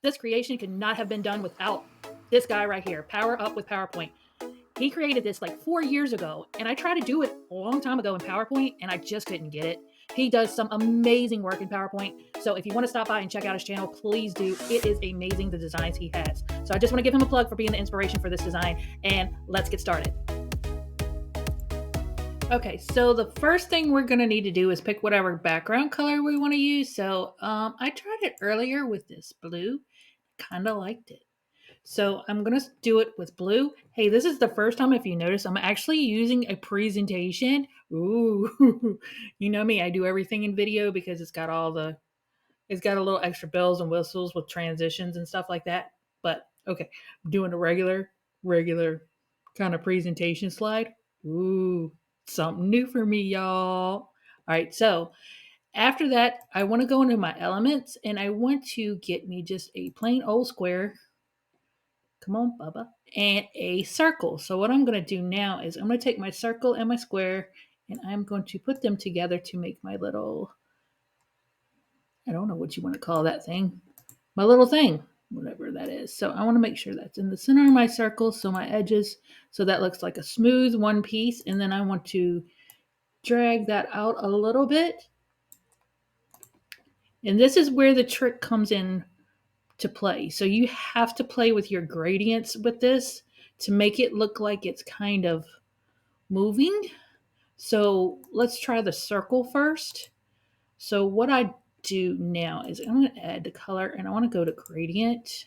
This creation could not have been done without this guy right here, Power Up with PowerPoint. He created this like 4 years ago, and I tried to do it a long time ago in PowerPoint, and I just couldn't get it. He does some amazing work in PowerPoint. So if you want to stop by and check out his channel, please do. It is amazing, the designs he has. So I just want to give him a plug for being the inspiration for this design, and let's get started. Okay, so the first thing we're going to need to do is pick whatever background color we want to use. So I tried it earlier with this blue, kind of liked it. So I'm going to do it with blue. Hey, this is the first time, if you notice, I'm actually using a presentation. Ooh, you know me, I do everything in video because it's got a little extra bells and whistles with transitions and stuff like that. But okay, I'm doing a regular kind of presentation slide. Ooh, something new for me, y'all. All right, so after that, I want to go into my elements and I want to get me just a plain old square. Come on, Bubba. And a circle. So what I'm going to do now is I'm going to take my circle and my square and I'm going to put them together to make my little, I don't know what you want to call that thing, my little thing, whatever that is. So I want to make sure that's in the center of my circle, so my edges, so that looks like a smooth one piece. And then I want to drag that out a little bit. And this is where the trick comes in to play. So you have to play with your gradients with this to make it look like it's kind of moving. So let's try the circle first. So what I do now is I'm going to add the color and I want to go to gradient.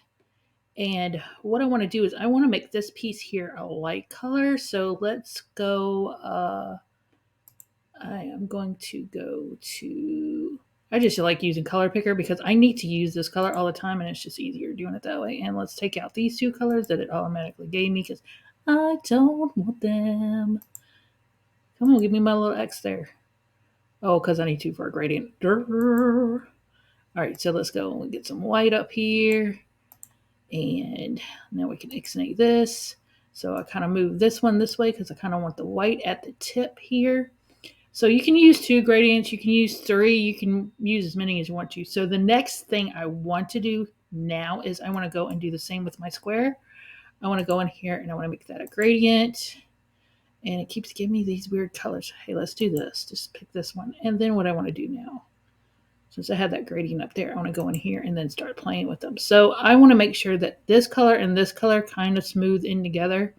And what I want to do is I want to make this piece here a light color. So let's go, I am going to go to, I just like using color picker because I need to use this color all the time and it's just easier doing it that way. And let's take out these two colors that it automatically gave me because I don't want them. Come on, give me my little X there. Oh, because I need two for a gradient. All right, so let's go and get some white up here. And now we can ixnay this. So I kind of move this one this way because I kind of want the white at the tip here. So you can use 2 gradients, you can use 3, you can use as many as you want to. So the next thing I want to do now is I want to go and do the same with my square. I want to go in here and I want to make that a gradient. And it keeps giving me these weird colors. Hey, let's do this. Just pick this one. And then what I want to do now, since I had that gradient up there, I want to go in here and then start playing with them. So I want to make sure that this color and this color kind of smooth in together.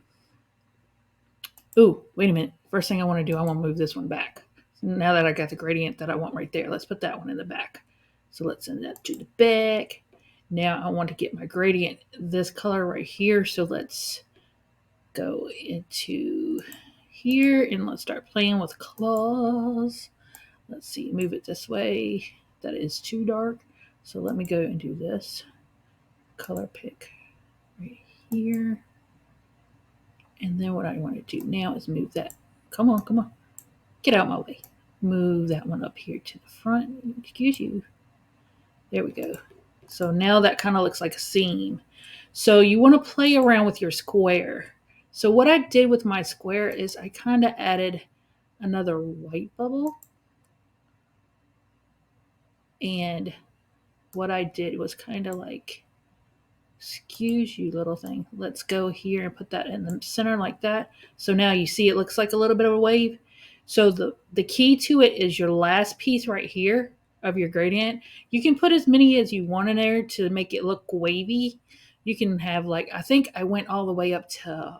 Ooh, wait a minute. First thing I want to do, I want to move this one back. So now that I got the gradient that I want right there, let's put that one in the back. So let's send that to the back. Now I want to get my gradient this color right here. So let's go into here and let's start playing with claws. Let's see, move it this way. That is too dark. So let me go and do this. Color pick right here. And then what I want to do now is move that. Come on, come on. Get out my way. Move that one up here to the front. Excuse you. There we go. So now that kind of looks like a seam. So you want to play around with your square. So what I did with my square is I kind of added another white bubble. And what I did was kind of like, excuse you, little thing. Let's go here and put that in the center like that. So now you see it looks like a little bit of a wave. So the key to it is your last piece right here of your gradient. You can put as many as you want in there to make it look wavy. You can have like, I think I went all the way up to,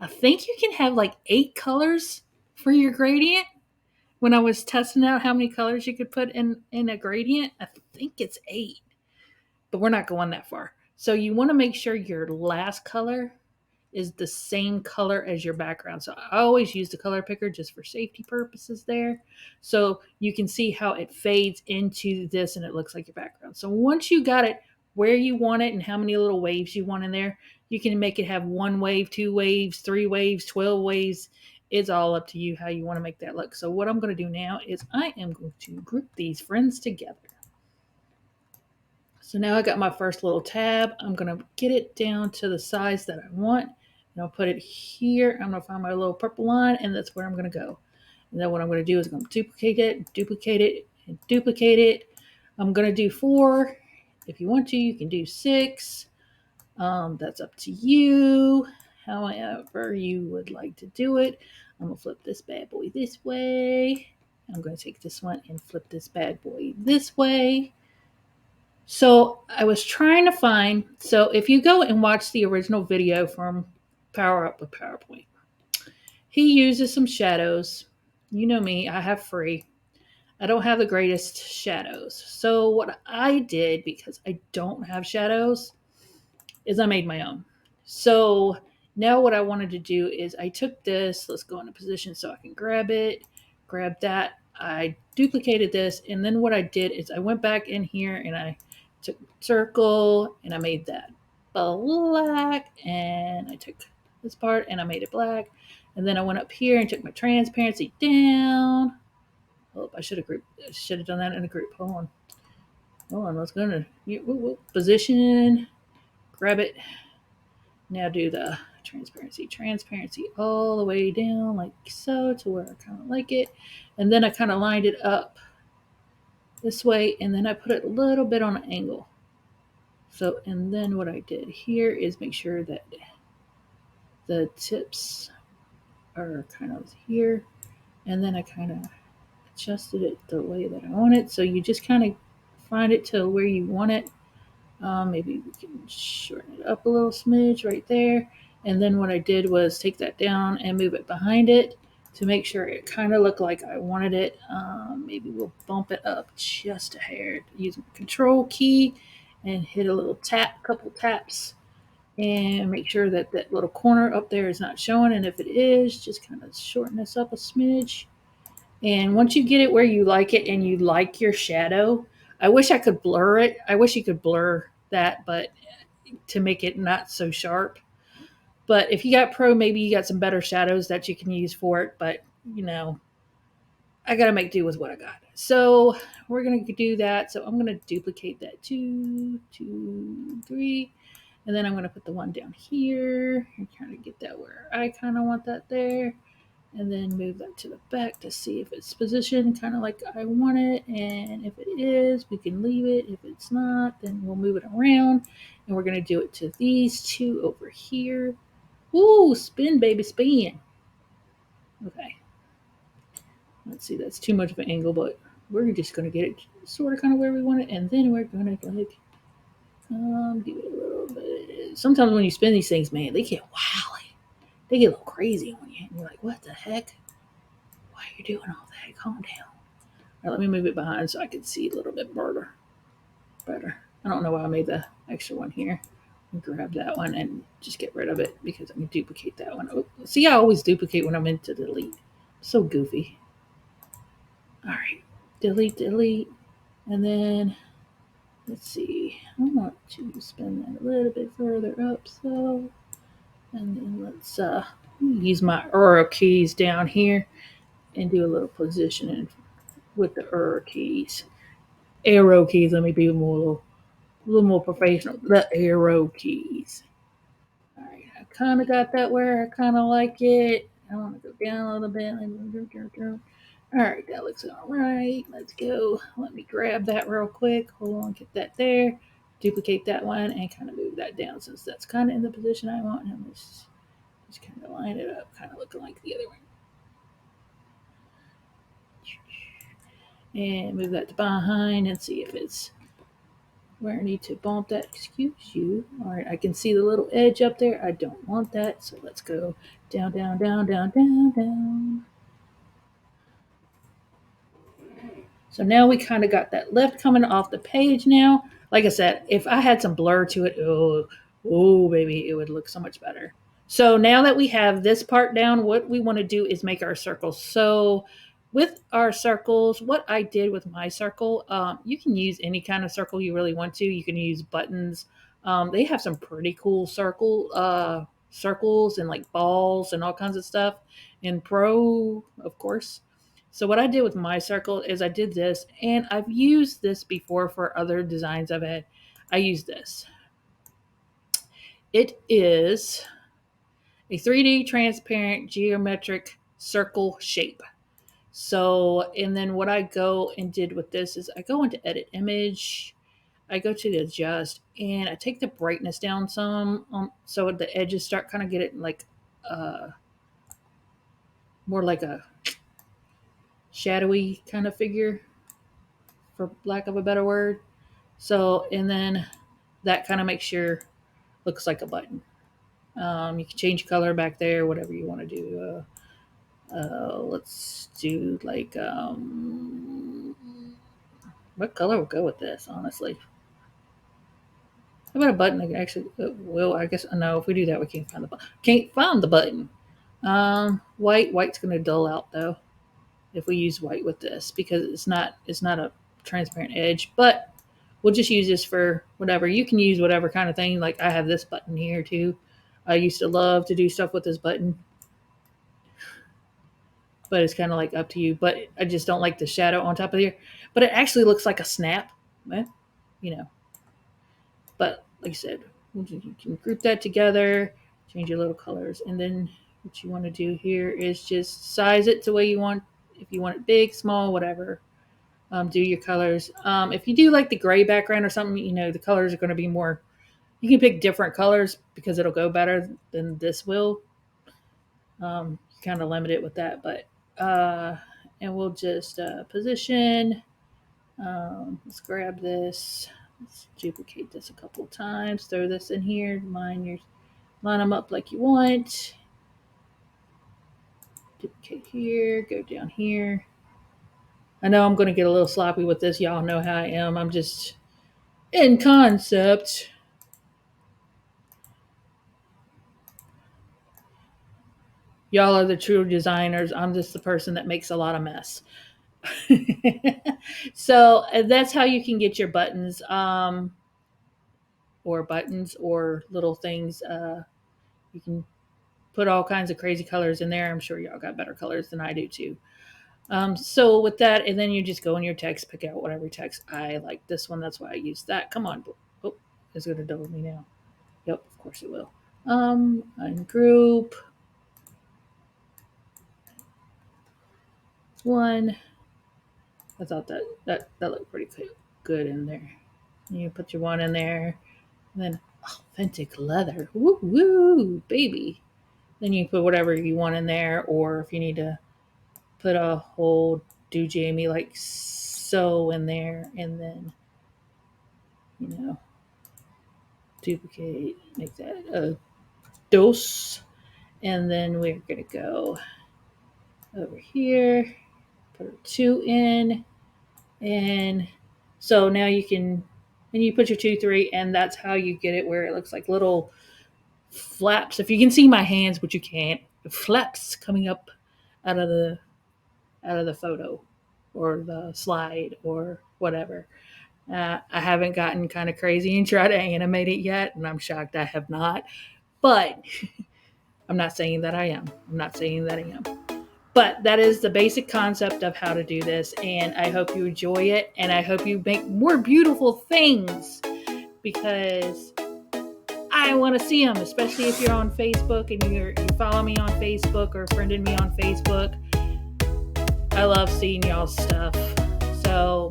I think you can have like 8 colors for your gradient. When I was testing out how many colors you could put in a gradient, I think it's 8, but we're not going that far. So you want to make sure your last color is the same color as your background. So I always use the color picker just for safety purposes there. So you can see how it fades into this and it looks like your background. So once you got it where you want it and how many little waves you want in there, you can make it have 1 wave, 2 waves, 3 waves, 12 waves. It's all up to you how you want to make that look. So what I'm going to do now is I am going to group these friends together. So now I got my first little tab. I'm going to get it down to the size that I want. And I'll put it here. I'm going to find my little purple line, and that's where I'm going to go. And then what I'm going to do is I'm going to duplicate it, and duplicate it. I'm going to do 4, If you want to, you can do 6. That's up to you, however you would like to do it. I'm going to flip this bad boy this way. I'm going to take this one and flip this bad boy this way. So I was trying to find, so if you go and watch the original video from Power Up with PowerPoint, he uses some shadows. You know me, I have free. I don't have the greatest shadows. So what I did, because I don't have shadows, is I made my own. So now what I wanted to do is I took this, let's go into position so I can grab it, grab that. I duplicated this, and then what I did is I went back in here and I took circle and I made that black, and I took this part and I made it black, and then I went up here and took my transparency down. Oh, I should have done that in a group. Hold on, let's go into position, grab it. Now do the transparency all the way down like so to where I kind of like it. And then I kind of lined it up this way, and then I put it a little bit on an angle. So, and then what I did here is make sure that the tips are kind of here, and then I kind of adjusted it the way that I want it. So you just kind of find it to where you want it. Maybe we can shorten it up a little smidge right there. And then what I did was take that down and move it behind it to make sure it kind of looked like I wanted it. Maybe we'll bump it up just a hair. Use my control key and hit a little tap, couple taps, and make sure that that little corner up there is not showing. And if it is, just kind of shorten this up a smidge. And once you get it where you like it and you like your shadow, I wish I could blur it. I wish you could blur that, but to make it not so sharp. But if you got pro, maybe you got some better shadows that you can use for it. But you know, I gotta make do with what I got. So we're gonna do that. So I'm gonna duplicate that 2, 2, 3, and then I'm gonna put the one down here and kind of get that where I kind of want that there, and then move that to the back to see if it's positioned kind of like I want it. And if it is, we can leave it. If it's not, then we'll move it around. And we're going to do it to these two over here. Ooh, spin, baby, spin. Okay. Let's see, that's too much of an angle, but we're just going to get it sort of kind of where we want it. And then we're going to like, give it a little bit. Sometimes when you spin these things, man, they get wild. They get a little crazy on you. And you're like, what the heck? Why are you doing all that? Calm down. All right, let me move it behind so I can see a little bit better. I don't know why I made the extra one here. Grab that one and just get rid of it because I can duplicate that one. Oh, see, I always duplicate when I'm into delete. So goofy. All right, delete. And then, let's see. I want to spin that a little bit further up. So, and then let's use my arrow keys down here and do a little positioning with the arrow keys. Let me be a little more professional. The arrow keys. All right, I kind of got that where I kind of like it. I want to go down a little bit. All right, that looks all right. Let's go. Let me grab that real quick. Hold on, get that there. Duplicate that one and kind of move that down since that's kind of in the position I want. And let's just kind of line it up, kind of looking like the other one. And move that to behind and see if it's where I need to bump that. Excuse you. All right, I can see the little edge up there. I don't want that, so let's go down, down, down, down, down, down. So now we kind of got that lift coming off the page now. Like I said, if I had some blur to it, oh, baby, it would look so much better. So now that we have this part down, what we want to do is make our circles. So with our circles, what I did with my circle, you can use any kind of circle you really want to. You can use buttons. They have some pretty cool circles and like balls and all kinds of stuff. And Pro, of course. So what I did with my circle is I did this, and I've used this before for other designs I've had. I use this. It is a 3D transparent geometric circle shape. So, and then what I go and did with this is I go into edit image. I go to the adjust and I take the brightness down some, so the edges start kind of get it like more like a shadowy kind of figure, for lack of a better word. So, and then that kind of makes looks like a button. You can change color back there, whatever you want to do. Let's do like what color will go with this? Honestly, how about a button that actually? Well, I guess no. If we do that, we can't find the button. Can't find the button. White. White's going to dull out though if we use white with this because it's not a transparent edge. But we'll just use this for whatever. You can use whatever kind of thing. Like I have this button here too. I used to love to do stuff with this button, but it's kind of like up to you. But I just don't like the shadow on top of here. But it actually looks like a snap, you know. But like I said, you can group that together, change your little colors, and then what you want to do here is just size it to the way you want. If you want it big, small, whatever. Do your colors. If you do like the gray background or something, the colors are going to be more. You can pick different colors because it'll go better than this will. Kind of limit it with that, but and we'll just position. Let's grab this. Let's duplicate this a couple times. Throw this in here. Line them up like you want. Duplicate here. Go down here. I know I'm going to get a little sloppy with this. Y'all know how I am. I'm just in concept. Y'all are the true designers. I'm just the person that makes a lot of mess. So that's how you can get your buttons, or little things. You can put all kinds of crazy colors in there. I'm sure y'all got better colors than I do too. So with that, and then you just go in your text, pick out whatever text. I like this one, that's why I use that. Come on. Oh, it's gonna double me now. Yep, of course it will. Ungroup. One. I thought that looked pretty good in there. You put your one in there, and then authentic leather. Woo woo, baby. Then you put whatever you want in there, or if you need to put a whole do Jamie like so in there, and then duplicate, make that a dose, and then we're gonna go over here, put a 2 in, and so now you can, and you put your 2, 3, and that's how you get it where it looks like little flaps. If you can see my hands, but you can't, flaps coming up out of the photo or the slide or whatever. I haven't gotten kind of crazy and tried to animate it yet, and I'm shocked I have not. But I'm not saying that I am. But that is the basic concept of how to do this, and I hope you enjoy it, and I hope you make more beautiful things because I want to see them, especially if you're on Facebook and you follow me on Facebook or friended me on Facebook. I love seeing y'all's stuff. So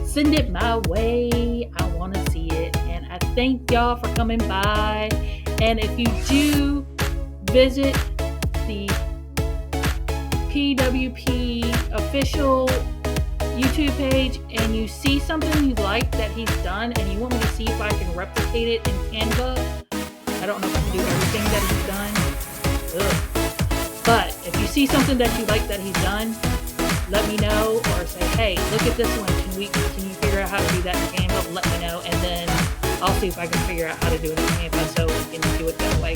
send it my way. I want to see it. And I thank y'all for coming by. And if you do visit the PWP official YouTube page and you see something you like that he's done and you want me to see if I can replicate it in Canva, I don't know if I can do everything that he's done. But if you see something that you like that he's done, let me know, or say, hey, look at this one. Can you figure out how to do that in Canva? Let me know, and then I'll see if I can figure out how to do it in Canva so we can do it that way.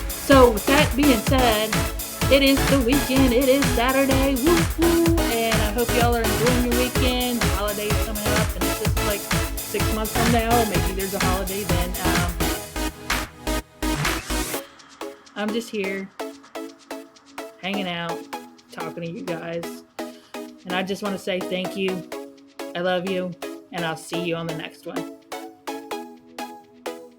So with that being said, it is the weekend. It is Saturday. Woo woo! And I hope y'all are enjoying your weekend. The holidays coming up, and if this is like 6 months from now, maybe there's a holiday then. I'm just here, hanging out, talking to you guys, and I just want to say thank you. I love you, and I'll see you on the next one.